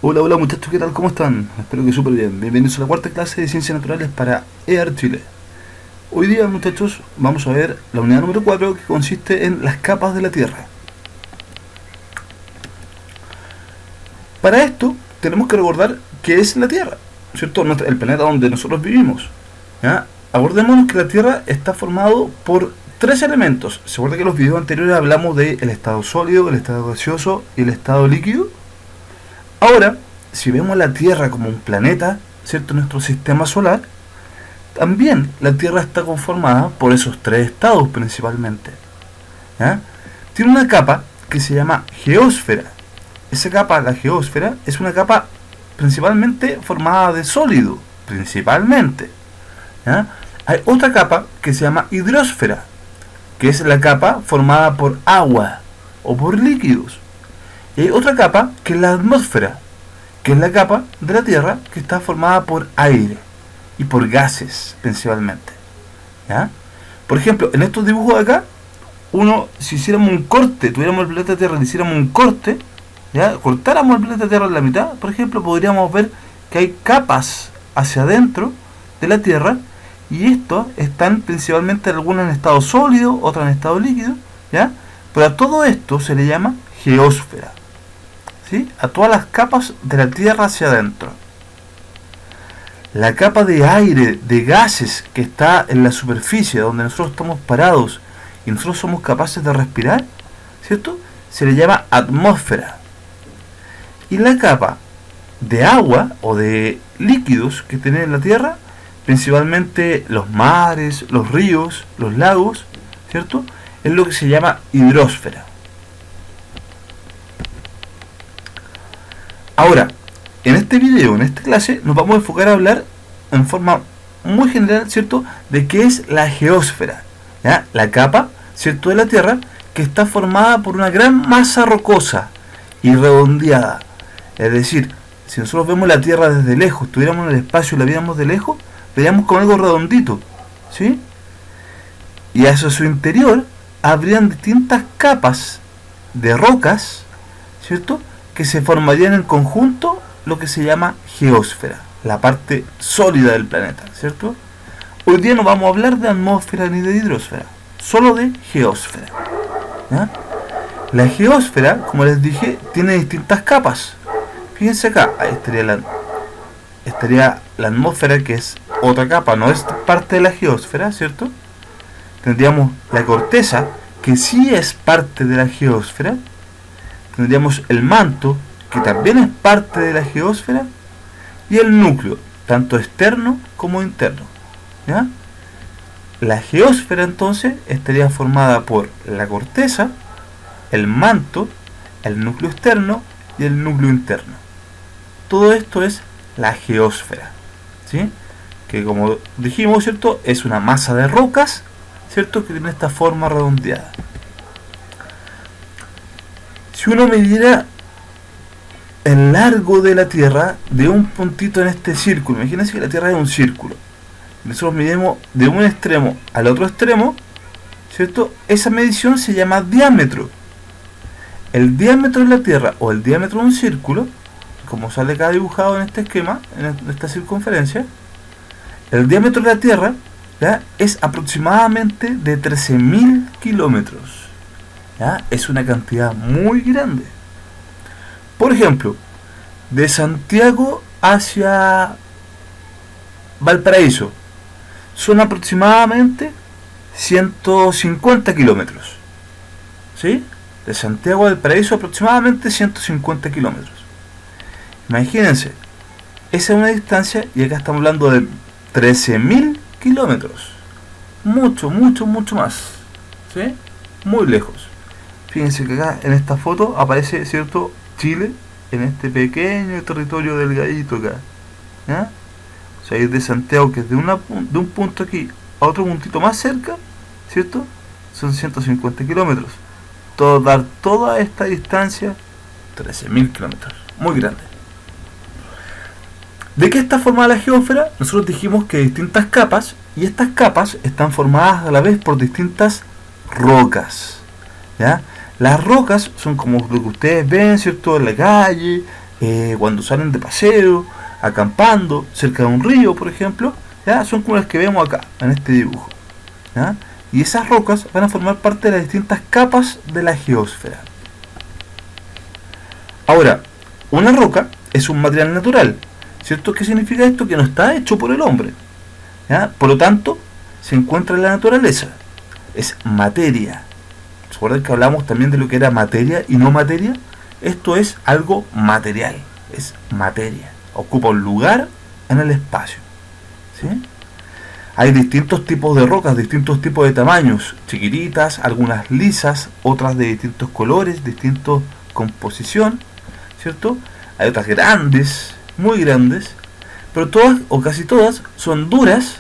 Hola, hola muchachos, ¿qué tal? ¿Cómo están? Espero que súper bien. Bienvenidos a la cuarta clase de Ciencias Naturales para EAR Chile. Hoy día, muchachos, vamos a ver la unidad número 4 que consiste en las capas de la Tierra. Para esto, tenemos que recordar qué es la Tierra, ¿cierto? El planeta donde nosotros vivimos. ¿Ya? Acordémonos que la Tierra está formado por tres elementos. ¿Se acuerda que en los videos anteriores hablamos del estado sólido, el estado gaseoso y el estado líquido? Ahora, si vemos la Tierra como un planeta, ¿cierto? Nuestro sistema solar, también la Tierra está conformada por esos tres estados principalmente. ¿Ya? Tiene una capa que se llama geósfera. Esa capa, la geósfera, es una capa principalmente formada de sólido, principalmente. ¿Ya? Hay otra capa que se llama hidrosfera, que es la capa formada por agua o por líquidos. Y hay otra capa que es la atmósfera, que es la capa de la Tierra que está formada por aire y por gases principalmente. ¿Ya? Por ejemplo, en estos dibujos de acá, si hiciéramos un corte, tuviéramos el planeta Tierra y le hiciéramos un corte, ¿ya? Cortáramos el planeta Tierra en la mitad, por ejemplo, podríamos ver que hay capas hacia adentro de la Tierra, y estos están principalmente algunas en estado sólido, otras en estado líquido, ¿ya? Pero a todo esto se le llama geósfera, ¿sí? A todas las capas de la Tierra hacia adentro. La capa de aire, de gases que está en la superficie donde nosotros estamos parados y nosotros somos capaces de respirar, ¿cierto? Se le llama atmósfera. Y la capa de agua o de líquidos que tiene la Tierra, principalmente los mares, los ríos, los lagos, ¿cierto? Es lo que se llama hidrosfera. Ahora, en este video, en esta clase, nos vamos a enfocar a hablar en forma muy general, ¿cierto?, de qué es la geósfera, ¿ya? La capa, ¿cierto?, de la Tierra que está formada por una gran masa rocosa y redondeada. Es decir, si nosotros vemos la Tierra desde lejos, estuviéramos en el espacio y la viéramos de lejos, veríamos como algo redondito, ¿sí? Y hacia su interior habrían distintas capas de rocas, ¿cierto?, que se formarían en conjunto lo que se llama geósfera, la parte sólida del planeta, ¿cierto? Hoy día no vamos a hablar de atmósfera ni de hidrosfera, solo de geósfera, ¿ya? La geósfera, como les dije, tiene distintas capas. Fíjense acá, ahí estaría la atmósfera, que es otra capa, no es parte de la geósfera, ¿cierto? Tendríamos la corteza, que sí es parte de la geósfera. Tendríamos el manto, que también es parte de la geósfera, y el núcleo, tanto externo como interno, ¿ya? La geósfera entonces estaría formada por la corteza, el manto, el núcleo externo y el núcleo interno. Todo esto es la geósfera, ¿sí? Que, como dijimos, ¿cierto?, es una masa de rocas, ¿cierto?, que tiene esta forma redondeada. Si uno midiera el largo de la Tierra de un puntito en este círculo, imagínense que la Tierra es un círculo, nosotros medimos de un extremo al otro extremo, ¿cierto? Esa medición se llama diámetro. El diámetro de la Tierra, o el diámetro de un círculo, como sale acá dibujado en este esquema, en esta circunferencia, el diámetro de la Tierra, ¿ya?, es aproximadamente de 13.000 kilómetros. ¿Ya? Es una cantidad muy grande. Por ejemplo, de Santiago hacia Valparaíso son aproximadamente 150 kilómetros, ¿sí? De Santiago a Valparaíso aproximadamente 150 kilómetros. Imagínense, esa es una distancia, y acá estamos hablando de 13.000 kilómetros. Mucho, mucho, mucho más, ¿sí? Muy lejos. Fíjense que acá en esta foto aparece, ¿cierto?, Chile, en este pequeño territorio delgadito acá, ¿ya? O sea, ir de Santiago, que es de un punto aquí a otro puntito más cerca, ¿cierto?, son 150 kilómetros. Dar toda esta distancia, 13.000 kilómetros, muy grande. ¿De qué está formada la geósfera? Nosotros dijimos que hay distintas capas, y estas capas están formadas a la vez por distintas rocas, ¿ya? Las rocas son como lo que ustedes ven, ¿cierto?, en la calle, cuando salen de paseo, acampando, cerca de un río, por ejemplo, ¿ya? Son como las que vemos acá, en este dibujo, ¿ya? Y esas rocas van a formar parte de las distintas capas de la geósfera. Ahora, una roca es un material natural, ¿cierto? ¿Qué significa esto? Que no está hecho por el hombre, ¿ya? Por lo tanto, se encuentra en la naturaleza. Es materia. ¿Se acuerdan que hablamos también de lo que era materia y no materia? Esto es algo material, es materia. Ocupa un lugar en el espacio, ¿sí? Hay distintos tipos de rocas, distintos tipos de tamaños, chiquititas, algunas lisas, otras de distintos colores, distintas composición, ¿cierto? Hay otras grandes, muy grandes, pero todas o casi todas son duras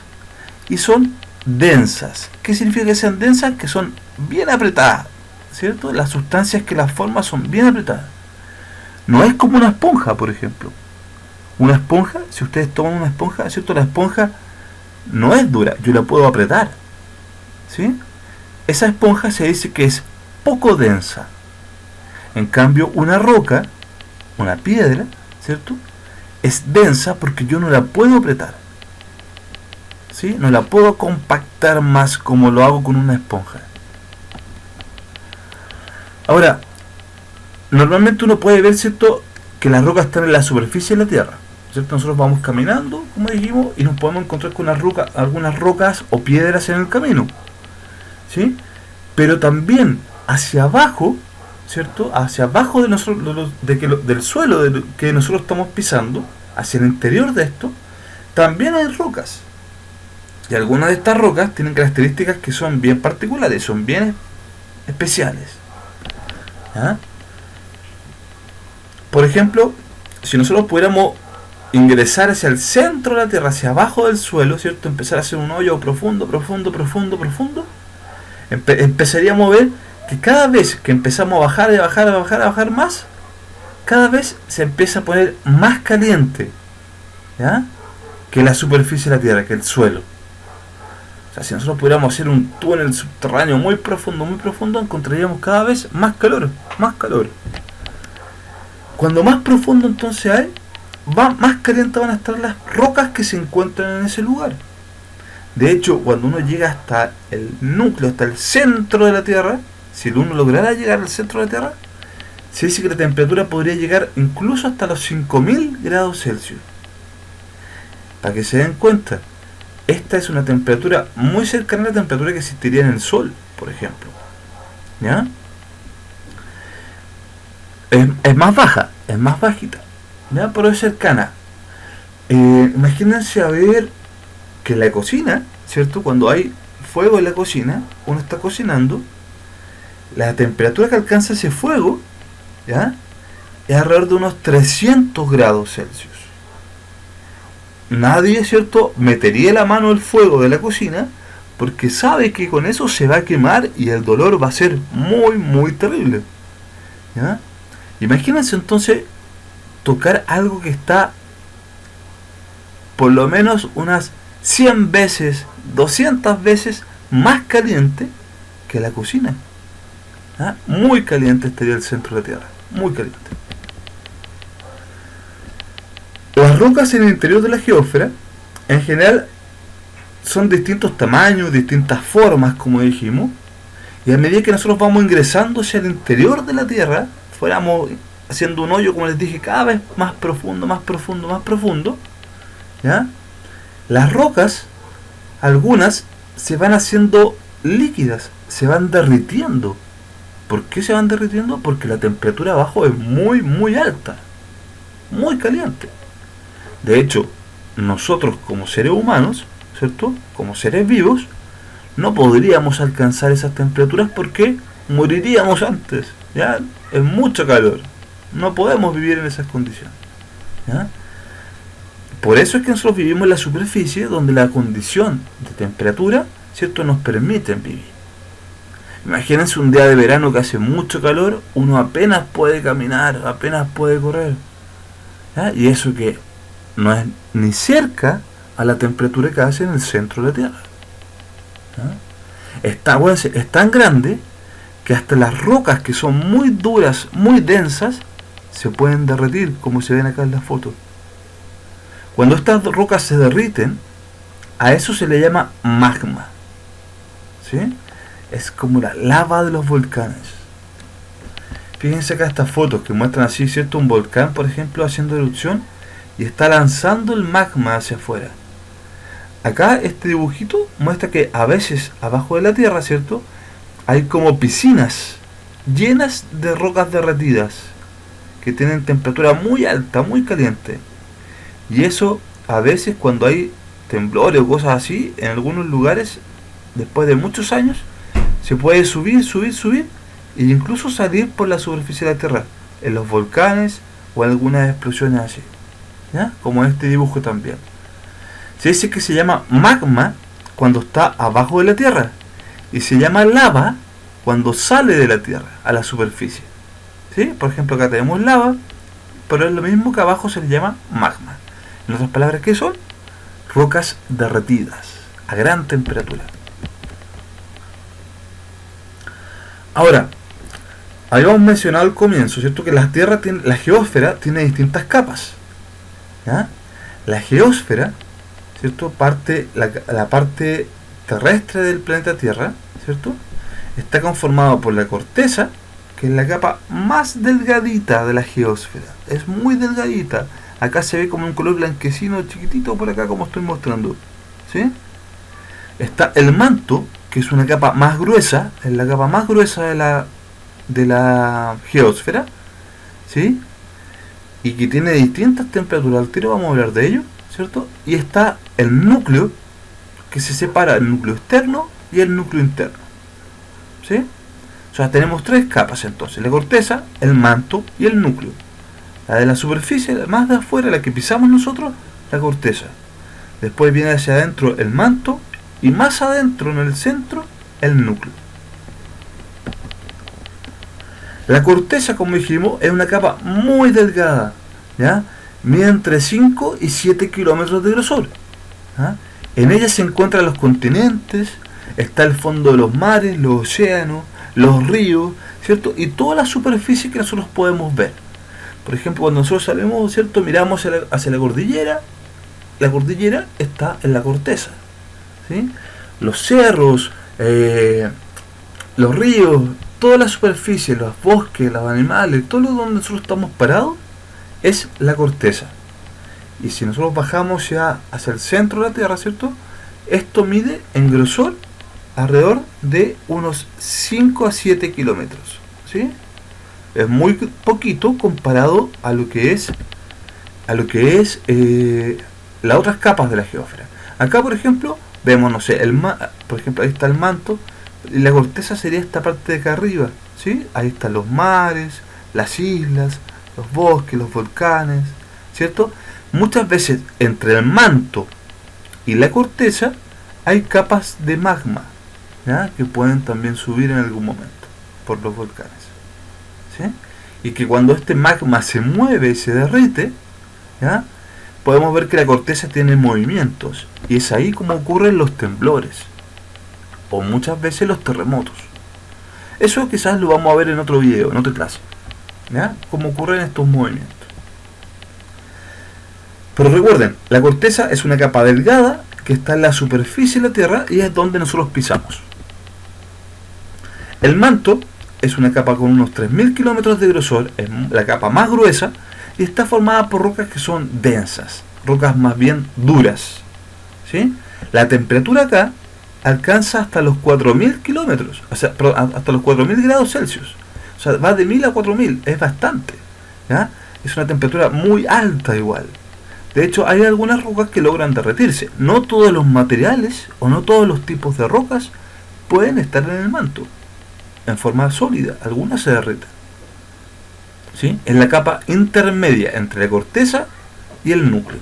y son densas. ¿Qué significa que sean densas? Que son bien apretadas, ¿cierto? Las sustancias que las forman son bien apretadas. No es como una esponja, por ejemplo. Una esponja, si ustedes toman una esponja, ¿cierto? La esponja no es dura, yo la puedo apretar, ¿sí? Esa esponja se dice que es poco densa. En cambio, una roca, una piedra, ¿cierto? Es densa porque yo no la puedo apretar, ¿sí? No la puedo compactar más como lo hago con una esponja. Ahora, normalmente uno puede ver, ¿cierto?, que las rocas están en la superficie de la Tierra, ¿cierto? Nosotros vamos caminando, como dijimos, y nos podemos encontrar con algunas rocas o piedras en el camino, ¿sí? Pero también hacia abajo, ¿cierto? Hacia abajo de nosotros, del suelo que nosotros estamos pisando, hacia el interior de esto, también hay rocas. Y algunas de estas rocas tienen características que son bien particulares, son bien especiales, ¿ya? Por ejemplo, si nosotros pudiéramos ingresar hacia el centro de la Tierra, hacia abajo del suelo, ¿cierto? Empezar a hacer un hoyo profundo, empezaríamos a ver que cada vez que empezamos a bajar más, cada vez se empieza a poner más caliente, ¿ya?, que la superficie de la Tierra, que el suelo. O sea, si nosotros pudiéramos hacer un túnel subterráneo muy profundo, encontraríamos cada vez más calor, más calor. Cuando más profundo entonces hay, más calientes van a estar las rocas que se encuentran en ese lugar. De hecho, cuando uno llega hasta el núcleo, hasta el centro de la Tierra, si uno lograra llegar al centro de la Tierra, se dice que la temperatura podría llegar incluso hasta los 5000 grados Celsius. Para que se den cuenta, esta es una temperatura muy cercana a la temperatura que existiría en el Sol, por ejemplo, ¿ya? Es más baja, es más bajita, ¿ya? Pero es cercana. Imagínense a ver que en la cocina, ¿cierto? Cuando hay fuego en la cocina, uno está cocinando, la temperatura que alcanza ese fuego, ¿ya?, es alrededor de unos 300 grados Celsius. Nadie, ¿cierto?, metería la mano al fuego de la cocina porque sabe que con eso se va a quemar y el dolor va a ser muy, muy terrible, ¿ya? Imagínense entonces tocar algo que está por lo menos unas 100 veces, 200 veces más caliente que la cocina, ¿ya? Muy caliente estaría el centro de la Tierra, muy caliente. Las rocas en el interior de la geósfera, en general, son distintos tamaños, distintas formas, como dijimos, y a medida que nosotros vamos ingresando hacia el interior de la Tierra, fuéramos haciendo un hoyo, como les dije, cada vez más profundo, ¿ya?, las rocas, algunas, se van haciendo líquidas, se van derritiendo. ¿Por qué se van derritiendo? Porque la temperatura abajo es muy, muy alta, muy caliente. De hecho, nosotros como seres humanos, ¿cierto?, como seres vivos, no podríamos alcanzar esas temperaturas porque moriríamos antes, ¿ya? Es mucho calor, no podemos vivir en esas condiciones, ¿ya? Por eso es que nosotros vivimos en la superficie donde la condición de temperatura, ¿cierto?, nos permite vivir. Imagínense un día de verano que hace mucho calor, uno apenas puede caminar, apenas puede correr, ¿ya? Y eso que no es ni cerca a la temperatura que hace en el centro de la Tierra, ¿ya? Es tan grande que hasta las rocas que son muy duras, muy densas, se pueden derretir, como se ven acá en la foto. Cuando estas rocas se derriten, a eso se le llama magma, ¿sí? Es como la lava de los volcanes. Fíjense acá estas fotos que muestran así, ¿cierto? Un volcán, por ejemplo, haciendo erupción y está lanzando el magma hacia afuera. Acá este dibujito muestra que a veces abajo de la tierra, ¿cierto?, hay como piscinas llenas de rocas derretidas que tienen temperatura muy alta, muy caliente. Y eso a veces cuando hay temblores o cosas así, en algunos lugares, después de muchos años, se puede subir e incluso salir por la superficie de la tierra, en los volcanes o algunas explosiones así, ¿ya? Como este dibujo también. Se dice que se llama magma cuando está abajo de la tierra y se llama lava cuando sale de la tierra a la superficie, ¿sí? Por ejemplo, acá tenemos lava, pero es lo mismo que abajo se le llama magma. En otras palabras, ¿qué son? Rocas derretidas a gran temperatura. Ahora, habíamos mencionado al comienzo, ¿cierto?, que la Tierra tiene, la geósfera tiene distintas capas, ¿ya? La geósfera, ¿cierto?, la parte terrestre del planeta Tierra, ¿cierto?, está conformado por la corteza, que es la capa más delgadita de la geósfera. Es muy delgadita. Acá se ve como un color blanquecino chiquitito por acá, como estoy mostrando, ¿sí? Está el manto, que es una capa más gruesa, es la capa más gruesa de la geósfera, ¿sí? Y que tiene distintas temperaturas. Al tiro vamos a hablar de ello, ¿cierto? Y está el núcleo, que se separa el núcleo externo y el núcleo interno, ¿sí? O sea, tenemos tres capas entonces: la corteza, el manto y el núcleo. La de la superficie, la más de afuera, la que pisamos nosotros, la corteza. Después viene hacia adentro el manto y más adentro, en el centro, el núcleo. La corteza, como dijimos, es una capa muy delgada, ¿ya? Mide entre 5 y 7 kilómetros de grosor, ¿ya? En ella se encuentran los continentes, está el fondo de los mares, los océanos, los ríos, ¿cierto? Y toda la superficie que nosotros podemos ver. Por ejemplo, cuando nosotros salimos, ¿cierto?, miramos hacia la cordillera está en la corteza, ¿sí? Los cerros, los ríos, toda la superficie, los bosques, los animales, todo lo donde nosotros estamos parados es la corteza. Y si nosotros bajamos ya hacia el centro de la Tierra, ¿cierto?, esto mide en grosor alrededor de unos 5 a 7 kilómetros, ¿sí? Es muy poquito comparado a lo que es las otras capas de la geósfera. Acá, por ejemplo, vemos, no sé, por ejemplo, ahí está el manto, y la corteza sería esta parte de acá arriba, ¿sí? Ahí están los mares, las islas, los bosques, los volcanes, ¿cierto? Muchas veces entre el manto y la corteza hay capas de magma, ¿ya?, que pueden también subir en algún momento por los volcanes, ¿sí? Y que cuando este magma se mueve y se derrite, ¿ya?, podemos ver que la corteza tiene movimientos, y es ahí como ocurren los temblores o muchas veces los terremotos. Eso quizás lo vamos a ver en otro video, en otra clase, ¿ya?, cómo ocurren estos movimientos. Pero recuerden, la corteza es una capa delgada que está en la superficie de la Tierra y es donde nosotros pisamos. El manto es una capa con unos 3000 kilómetros de grosor, es la capa más gruesa y está formada por rocas que son densas, rocas más bien duras, ¿sí? La temperatura acá alcanza hasta los 4000 kilómetros, o sea, hasta los 4000 grados Celsius. O sea, va de 1000 a 4000, es bastante, ¿ya? Es una temperatura muy alta igual. De hecho, hay algunas rocas que logran derretirse. No todos los materiales o no todos los tipos de rocas pueden estar en el manto en forma sólida. Algunas se derriten, ¿sí? En la capa intermedia entre la corteza y el núcleo.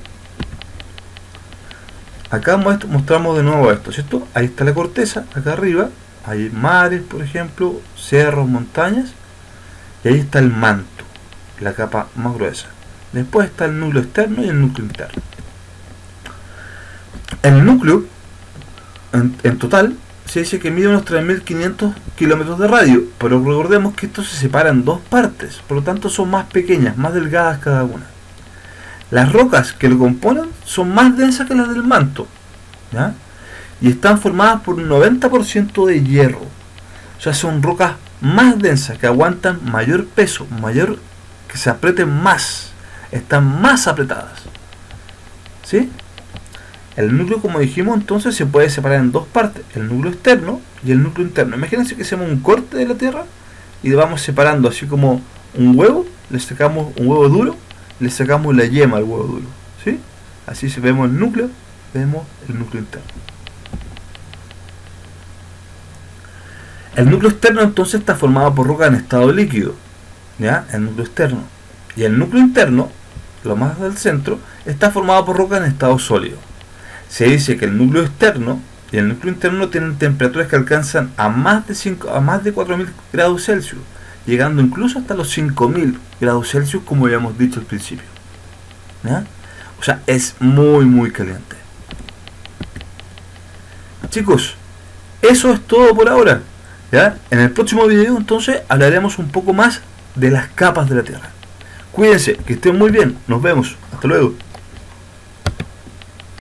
Acá mostramos de nuevo esto, ¿cierto? Ahí está la corteza, acá arriba hay mares, por ejemplo, cerros, montañas, y ahí está el manto, la capa más gruesa. Después está el núcleo externo y el núcleo interno. El núcleo, en total, se dice que mide unos 3.500 kilómetros de radio, pero recordemos que esto se separa en dos partes, por lo tanto son más pequeñas, más delgadas cada una. Las rocas que lo componen son más densas que las del manto, ¿ya? Y están formadas por un 90% de hierro. O sea, son rocas más densas, que aguantan mayor peso, mayor, que se aprieten más, están más apretadas. ¿Sí? El núcleo, como dijimos, entonces se puede separar en dos partes, el núcleo externo y el núcleo interno. Imagínense que hacemos un corte de la Tierra y le vamos separando, así como un huevo, le sacamos un huevo duro, le sacamos la yema al huevo duro, ¿sí? Así si vemos el núcleo, vemos el núcleo interno. El núcleo externo entonces está formado por roca en estado líquido, ¿ya? El núcleo externo. Y el núcleo interno, lo más del centro, está formado por roca en estado sólido. Se dice que el núcleo externo y el núcleo interno tienen temperaturas que alcanzan a más de 4.000 grados Celsius, llegando incluso hasta los 5.000 grados Celsius, como habíamos dicho al principio, ¿ya? O sea, es muy muy caliente. Chicos, eso es todo por ahora, ¿ya? En el próximo video entonces hablaremos un poco más de las capas de la Tierra. Cuídense, que estén muy bien, nos vemos, hasta luego.